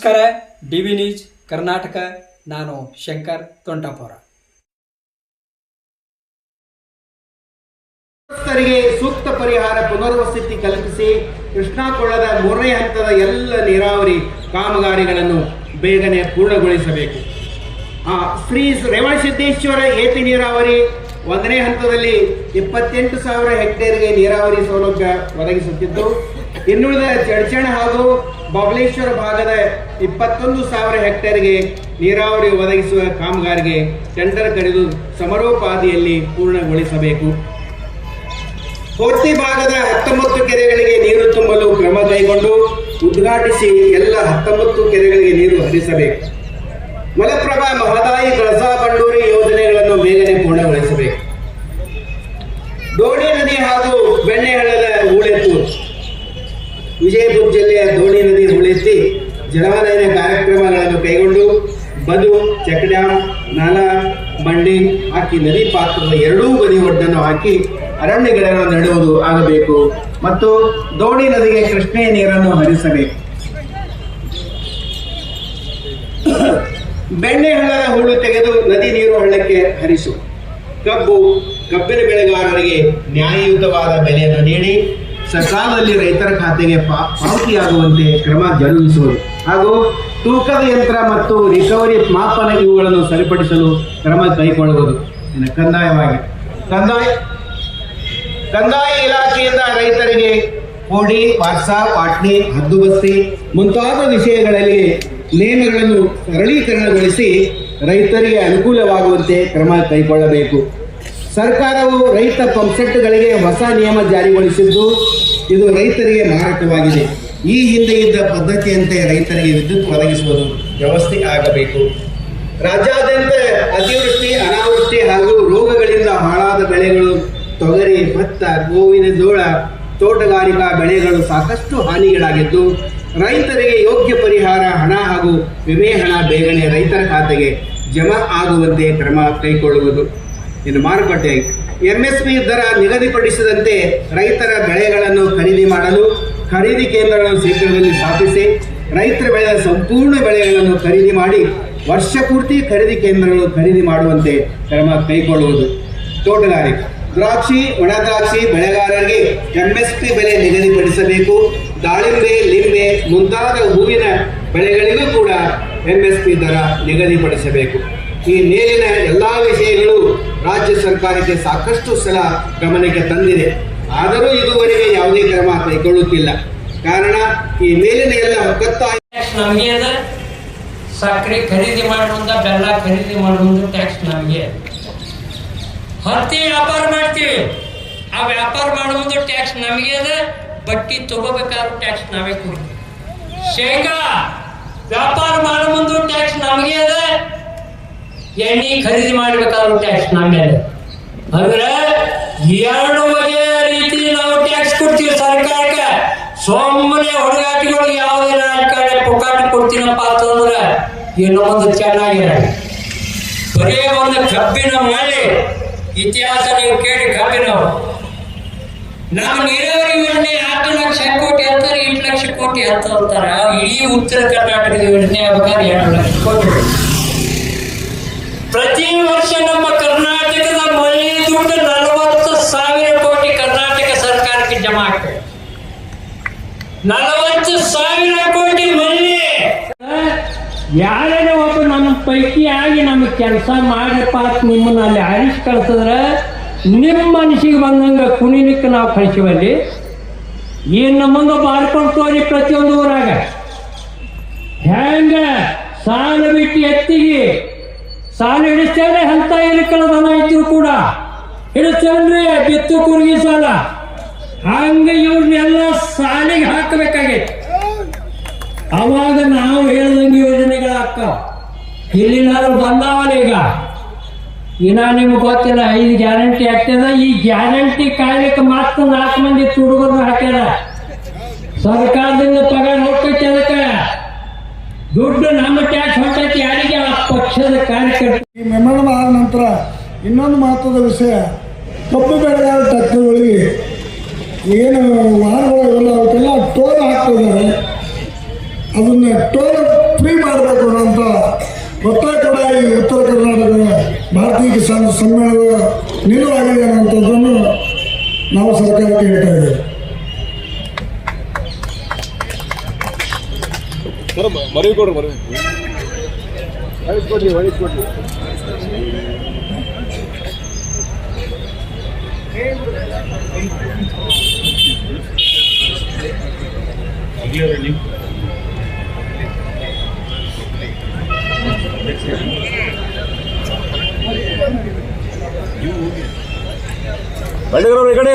ನಮಸ್ಕಾರ. DV news Karnataka. ನಾನು ಶಂಕರ್ ತೊಂಟಾಪುರ. ಸೂಕ್ತ ಪರಿಹಾರ ಪುನರ್ವಸತಿ ಕಲ್ಪಿಸಿ ಕೃಷ್ಣಾ ಕೊಳ್ಳದ 3ನೇ ಹಂತದ ಎಲ್ಲ ನೀರಾವರಿ ಕಾಮಗಾರಿಗಳನ್ನು ಬೇಗನೆ ಪೂರ್ಣಗೊಳಿಸಬೇಕು. ಶ್ರೀ ರೇವಣಸಿದ್ದೇಶ್ವರ ಏತಿ ನೀರಾವರಿ 1ನೇ ಹಂತದಲ್ಲಿ 28,000 ಹೆಕ್ಟೇರ್ಗೆ ನೀರಾವರಿ ಸೌಲಭ್ಯ ಒದಗಿಸುತ್ತಿದ್ದು, ಇನ್ನುಳಿದ ಚಡ್ಚಣ ಹಾಗೂ ಬಬಲೇಶ್ವರ ಭಾಗದ 21,000 ಹೆಕ್ಟೇರ್ಗೆ ನೀರಾವರಿ ಒದಗಿಸುವ ಕಾಮಗಾರಿಗೆ ಟೆಂಡರ್ ಕರೆದು ಸಮರೋಪಾದಿಯಲ್ಲಿ ಪೂರ್ಣಗೊಳಿಸಬೇಕು. ಪೂರ್ತಿ ಭಾಗದ 19 ಕೆರೆಗಳಿಗೆ ನೀರು ತುಂಬಲು ಕ್ರಮ ಕೈಗೊಂಡು ಉದ್ಘಾಟಿಸಿ ಎಲ್ಲ 19 ಕೆರೆಗಳಿಗೆ ನೀರು ಹರಿಸಬೇಕು. ಮಲಪ್ರಭಾ, ಮಹದಾಯಿ, ಕಳಸಾ ಬಂಡೂರಿ ಯೋಜನೆಗಳನ್ನು ಬೇಗನೆ ಪೂರ್ಣಗೊಳಿಸಬೇಕು. ದೋಣಿ ನದಿ ಹಾಗೂ ಬೆಣ್ಣೆಹಳ್ಳದ ಹೂಳೆತ್ತು ವಿಜಯಪುರ ಜಿಲ್ಲೆಯ ದೋಣಿ ನದಿ ಹೂಳೆತ್ತಿ ಜಲವನಯನ ಕಾರ್ಯಕ್ರಮಗಳನ್ನು ಕೈಗೊಂಡು ಬದು, ಚೆಕ್ ಡ್ಯಾಂ, ನಾಲಾ, ಬಂಡಿ ಹಾಕಿ ನದಿ ಪಾತ್ರದ ಎರಡೂ ಬದಿ ಒಡ್ಡನ್ನು ಹಾಕಿ ಅರಣ್ಯ ಗಿಡಗಳನ್ನು ನೆಡುವುದು ಆಗಬೇಕು ಮತ್ತು ದೋಣಿ ನದಿಗೆ ಕೃಷ್ಣೆ ನೀರನ್ನು ಹರಿಸಬೇಕು. ಬೆಣ್ಣೆ ಹಳ್ಳದ ಹೂಳು ತೆಗೆದು ನದಿ ನೀರು ಹಳ್ಳಕ್ಕೆ ಹರಿಸು. ಕಬ್ಬಿನ ಬೆಳೆಗಾರರಿಗೆ ನ್ಯಾಯಯುತವಾದ ಬೆಲೆಯನ್ನು ನೀಡಿ ಸಕಾಲದಲ್ಲಿ ರೈತರ ಖಾತೆಗೆ ಪಾವತಿಯಾಗುವಂತೆ ಕ್ರಮ ಜರುಗಿಸುವುದು ಹಾಗೂ ತೂಕದ ಯಂತ್ರ ಮತ್ತು ರಿಕವರಿ ಮಾಪನ ಇವುಗಳನ್ನು ಸರಿಪಡಿಸಲು ಕ್ರಮ ಕೈಗೊಳ್ಳುವುದು. ಇನ್ನು ಕಂದಾಯ ಇಲಾಖೆಯಿಂದ ರೈತರಿಗೆ ಕೋಡಿ, ವಾರ್ಸಾ, ಪಾಟ್ನಿ, ಹದ್ದುಬಸ್ತಿ ಮುಂತಾದ ವಿಷಯಗಳಲ್ಲಿ ನೇಮಗಳನ್ನು ಸರಳೀಕರಣಗೊಳಿಸಿ ರೈತರಿಗೆ ಅನುಕೂಲವಾಗುವಂತೆ ಕ್ರಮ ಕೈಗೊಳ್ಳಬೇಕು. ಸರ್ಕಾರವು ರೈತ ಪಂಪ್ಸೆಟ್ಗಳಿಗೆ ಹೊಸ ನಿಯಮ ಜಾರಿಗೊಳಿಸಿದ್ದು, ಇದು ರೈತರಿಗೆ ಮಾರಕವಾಗಿದೆ. ಈ ಹಿಂದೆ ಇದ್ದ ಪದ್ಧತಿಯಂತೆ ರೈತರಿಗೆ ವಿದ್ಯುತ್ ಒದಗಿಸುವುದು ವ್ಯವಸ್ಥೆ ಆಗಬೇಕು. ರಾಜ್ಯಾದ್ಯಂತ ಅತಿವೃಷ್ಟಿ, ಅನಾವೃಷ್ಟಿ ಹಾಗೂ ರೋಗಗಳಿಂದ ಹಾಳಾದ ಬೆಳೆಗಳು ತೊಗರಿ, ಭತ್ತ, ಗೋವಿನ ಜೋಳ, ತೋಟಗಾರಿಕಾ ಬೆಳೆಗಳು ಸಾಕಷ್ಟು ಹಾನಿಗಳಾಗಿದ್ದು, ರೈತರಿಗೆ ಯೋಗ್ಯ ಪರಿಹಾರ ಹಣ ಹಾಗೂ ವಿಮೆ ಹಣ ಬೇಗನೆ ರೈತರ ಖಾತೆಗೆ ಜಮಾ ಆಗುವಂತೆ ಕ್ರಮ ಕೈಗೊಳ್ಳುವುದು. ಇನ್ನು ಮಾರುಕಟ್ಟೆ MSP ದರ ನಿಗದಿಪಡಿಸಿದಂತೆ ರೈತರ ಬೆಳೆಗಳನ್ನು ಖರೀದಿ ಮಾಡಲು ಖರೀದಿ ಕೇಂದ್ರಗಳನ್ನು ಶೀಘ್ರದಲ್ಲಿ ಸ್ಥಾಪಿಸಿ ರೈತರ ಬೆಳೆದ ಸಂಪೂರ್ಣ ಬೆಳೆಗಳನ್ನು ಖರೀದಿ ಮಾಡಿ ವರ್ಷ ಪೂರ್ತಿ ಖರೀದಿ ಕೇಂದ್ರಗಳು ಖರೀದಿ ಮಾಡುವಂತೆ ಕ್ರಮ ಕೈಗೊಳ್ಳುವುದು. ತೋಟಗಾರಿಕೆ ದ್ರಾಕ್ಷಿ, ಒಣ ದ್ರಾಕ್ಷಿ ಬೆಳೆಗಾರರಿಗೆ MSP ಬೆಲೆ ನಿಗದಿಪಡಿಸಬೇಕು. ದಾಳಿಂಬೆ, ಲಿಂಬೆ ಮುಂತಾದ ಹೂವಿನ ಬೆಳೆಗಳಿಗೂ ಕೂಡ MSP ದರ ನಿಗದಿಪಡಿಸಬೇಕು. ಈ ಮೇಲಿನ ಎಲ್ಲಾ ವಿಷಯಗಳು ರಾಜ್ಯ ಸರ್ಕಾರಕ್ಕೆ ಸಾಕಷ್ಟು ಸಲ ಗಮನಕ್ಕೆ ತಂದಿದೆ. ಆದರೂ ಇದುವರೆಗೆ ಯಾವುದೇ ಕ್ರಮ ಕೈಗೊಳ್ಳುತ್ತಿಲ್ಲ. ಕಾರಣ ಈ ಮೇಲಿನ ಎಲ್ಲ ನಮಗೆ ಸಕ್ಕರೆ ಖರೀದಿ ಮಾಡುವಂತ, ಬೆಲ್ಲ ಖರೀದಿ ಮಾಡುವಂತ ಟ್ಯಾಕ್ಸ್ ನಮಗೆ. ಹತ್ತಿ ವ್ಯಾಪಾರ ಮಾಡ್ತೀವಿ, ಆ ವ್ಯಾಪಾರ ಮಾಡುವುದು ಟ್ಯಾಕ್ಸ್ ನಮಗೆ ಅದ. ಬಟ್ಟಿ ತಗೋಬೇಕಾದ್ರೂ ಟ್ಯಾಕ್ಸ್ ನಾವೇ ಕೊಡ್ತೀವಿ. ಶೇಂಗಾ ವ್ಯಾಪಾರ ಮಾಡುವುದು ಟ್ಯಾಕ್ಸ್ ನಮಗೆ ಅದ. ಎಣ್ಣೆ ಖರೀದಿ ಮಾಡಬೇಕಾದ್ರೂ ಟ್ಯಾಕ್ಸ್ ನಮಗೆ. ಅಂದ್ರೆ 2 ಬಗೆಯ ರೀತಿ ನಾವು ಟ್ಯಾಕ್ಸ್ ಕೊಡ್ತೀವಿ ಸರ್ಕಾರಕ್ಕೆ. ಸುಮ್ಮನೆ ಹುಡುಗಾಟಿಗಳು ಯಾವುದೇ ರಾಜಕಾರಣ ಪುಕಾಟಿ ಕೊಡ್ತೀನಪ್ಪ ಅಂತಂದ್ರೆ ಇನ್ನು ಒಂದು ಚೆನ್ನಾಗಿರ ಬರೀ ಒಂದು ಕಬ್ಬಿನ ಮಳೆ ಇತಿಹಾಸ ನೀವು ಕೇಳಿ. ಕಬ್ಬಿನ ನಮ್ಮ ನೀರಾವರಿ ಯೋಜನೆ 8 ಲಕ್ಷ ಕೋಟಿ ಅಂತಾರೆ, 8 ಲಕ್ಷ ಕೋಟಿ ಅಂತಾರ. ಇಡೀ ಉತ್ತರ ಕರ್ನಾಟಕದ ಯೋಜನೆ ಆಗ್ಬೇಕಾದ್ರೆ 2 ಲಕ್ಷ ಕೋಟಿ. ಪ್ರತಿ ವರ್ಷ ನಮ್ಮ ಕರ್ನಾಟಕದ ಮಳೆ ದುಡ್ಡು 40,000 ಕೋಟಿ ಕರ್ನಾಟಕ ಸರ್ಕಾರಕ್ಕೆ ಜಮಾ ಆಗ್ತದೆ. 40,000 ಕೋಟಿ ಮಳೆ. ಯಾರೇ ಒಬ್ಬ ನಮ್ಮ ಪೈಕಿ ಆಗಿ ನಮಗೆ ಕೆಲಸ ಮಾಡ್ರಪ್ಪ ನಿಮ್ಮನ್ನ ಅಲ್ಲಿ ಆರಿಸಿ ಕಳ್ಸಿದ್ರೆ ನಿಮ್ಮ ಮನಸ್ಸಿಗೆ ಬಂದಂಗ ಕುಣಿಲಿಕ್ಕೆ ನಾವು ಕಳಿಸಿವಲ್ಲಿ. ಇನ್ನು ಮುಂದೆ ಬಾರ್ಕೊಂಡು ತೋರಿ ಪ್ರತಿಯೊಂದು ಊರಾಗ ಹೆಂಗ ಸಾಲ ಬಿಟ್ಟು ಎತ್ತಿಗೆ ಸಾಲ ಹಿಡಿಸ್ತೇವೆ. ಅಂತ ಇರಿಕಲ್ಲ ದನ ಇದ್ರು ಕೂಡ ಹಿಡಿಸ್ತೇನ್ರಿ, ಬಿತ್ತು ಕುರುಗಿ ಸಾಲ. ಹಂಗ ಇವ್ರನ್ನೆಲ್ಲ ಸಾಲಿಗೆ ಹಾಕಬೇಕಾಗೈತಿ. ಅವಾಗ ನಾವು ಹೇಳ್ದಂಗೆ ಯೋಜನೆಗಳಾಗ್ತಾವ. ಇಲ್ಲಿನಾದ್ರು ಬಂದಾವಲ್ಲ ಈಗ. ಇನ್ನ ನಿಮ್ಗೆ ಗೊತ್ತಿಲ್ಲ, 5 ಗ್ಯಾರಂಟಿ ಆಗ್ತದ. ಈ ಗ್ಯಾರಂಟಿ ಕಾಯ್ಲಿಕ್ಕೆ ಮಾತ್ರ 4 ಮಂದಿ ತುಡುಗರು ಹಾಕ್ಯಾರ. ಸರ್ಕಾರದಿಂದ ಪಗಾರ ಹೋಗ್ತೈತಿ, ಅದಕ್ಕೆ ದುಡ್ಡು ನಮ್ಮ ಟ್ಯಾಕ್ಸ್ ಹೊಂಟೈತಿ ಯಾರಿಗೆ? ಆ ಪಕ್ಷದ ಕಾರ್ಯಕರ್ತರು. ಈ ಮೆಮೊರಂ ಆದ ನಂತರ ಇನ್ನೊಂದು ಮಹತ್ವದ ವಿಷಯ, ಕಬ್ಬು ಬೆಳೆಗಾರ ಟ್ರ್ಯಾಕ್ಟರ್ಗಳಿಗೆ ಏನು ವಾಹನಗಳು ಅವಕ್ಕೆಲ್ಲ ಟೋಲ್ ಹಾಕ್ತಿದ್ದಾರೆ. ಅದನ್ನ ಟೋಲ್ ನಾನು ಸಮ್ಮೇಳನ ನಿಲ್ಲುವಾಗಿದೆ ಅನ್ನೋಂಥದ್ದನ್ನು ನಾವು ಸರ್ಕಾರಕ್ಕೆ ಹೇಳ್ತಾ ಇದ್ದೇವೆ. ಮರವಿ ಕೊಡ್ರಿ ಮರವಿ ಬಂಡಿಗ್ರವ್ರು ಈ ಕಡೆ